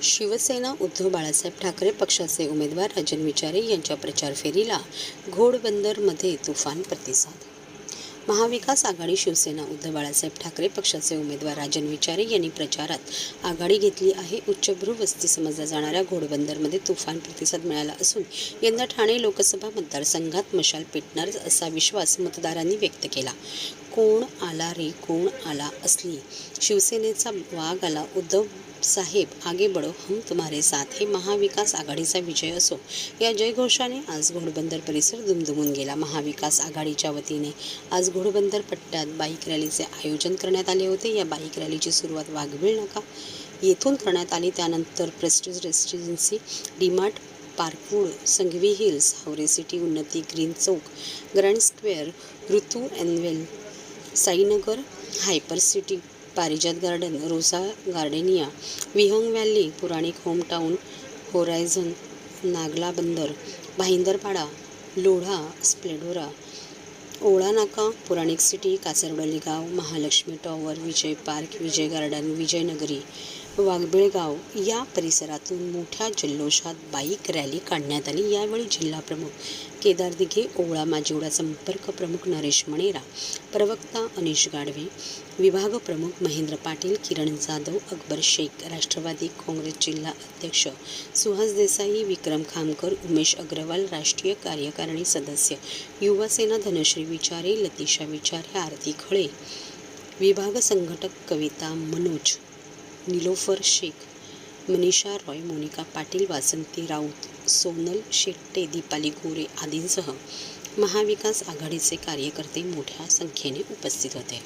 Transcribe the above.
शिवसेना उद्धव बाळासाहेब ठाकरे पक्षाचे उमेदवार राजन विचारे यांच्या प्रचार फेरीला घोडबंदरमध्ये तुफान प्रतिसाद. महाविकास आघाडी शिवसेना उद्धव बाळासाहेब ठाकरे पक्षाचे उमेदवार राजन विचारे यांनी प्रचारात आघाडी घेतली आहे. उच्चभ्रू वस्ती समजल्या जाणाऱ्या घोडबंदरमध्ये तुफान प्रतिसाद मिळाला असून यंदा ठाणे लोकसभा मतदारसंघात मशाल पेटणार असा विश्वास मतदारांनी व्यक्त केला. कोण आला रे कोण आला असली शिवसेनेचा वाघ आला. उद्धव साहेब आगे बढो हम तुम्हारे साथ हे महाविकास आघाडीचा विजय असो या जयघोषाने आज घोडबंदर परिसर दुमदुमून गेला. महाविकास आघाडीच्या वतीने आज घोडबंदर पट्ट्यात बाईक रॅलीचे आयोजन करण्यात आले होते. या बाईक रॅलीची सुरुवात वाघबीळ नाका येथून करण्यात आली. त्यानंतर prestige residency, DMart, Parkwood, Sanghvi hills, Haware city, Unnati, green chowk, grand square, Ritu एनवेल, Sainagar, hyper city, Parijat garden, Rosa Gardenia, Vihang valley, Puranik hometown, horizon, Nagla Bunder, Bhayandarpada, Lodha, स्प्लेडोरा, ओळा नाका, पुराणिक सिटी, कासरवडली गाव, महालक्ष्मी टॉवर, विजय पार्क, विजय गार्डन, विजयनगरी, वाघबीळगाव या परिसरातून मोठ्या जल्लोषात बाईक रॅली काढण्यात आली. यावेळी जिल्हा प्रमुख केदार दिघे, ओवळा माजिवडा संपर्क प्रमुख नरेश मणेरा, प्रवक्ता अनिश गाढवे, विभाग प्रमुख महेंद्र पाटील, किरण जाधव, अकबर शेख, राष्ट्रवादी काँग्रेस जिल्हा अध्यक्ष सुहास देसाई, विक्रम खामकर, उमेश अग्रवाल, राष्ट्रीय कार्यकारिणी सदस्य युवासेना धनश्री विचारे, लतिशा विचारे, आरती खळे, विभाग संघटक कविता मनोज, निलोफर शेख, मनीषा रॉय, मोनिका पाटील, वासंती राऊत, सोनल शेट्टे, दीपाली गोरे आदींसह महाविकास आघाडीचे कार्यकर्ते मोठ्या संख्येने उपस्थित होते.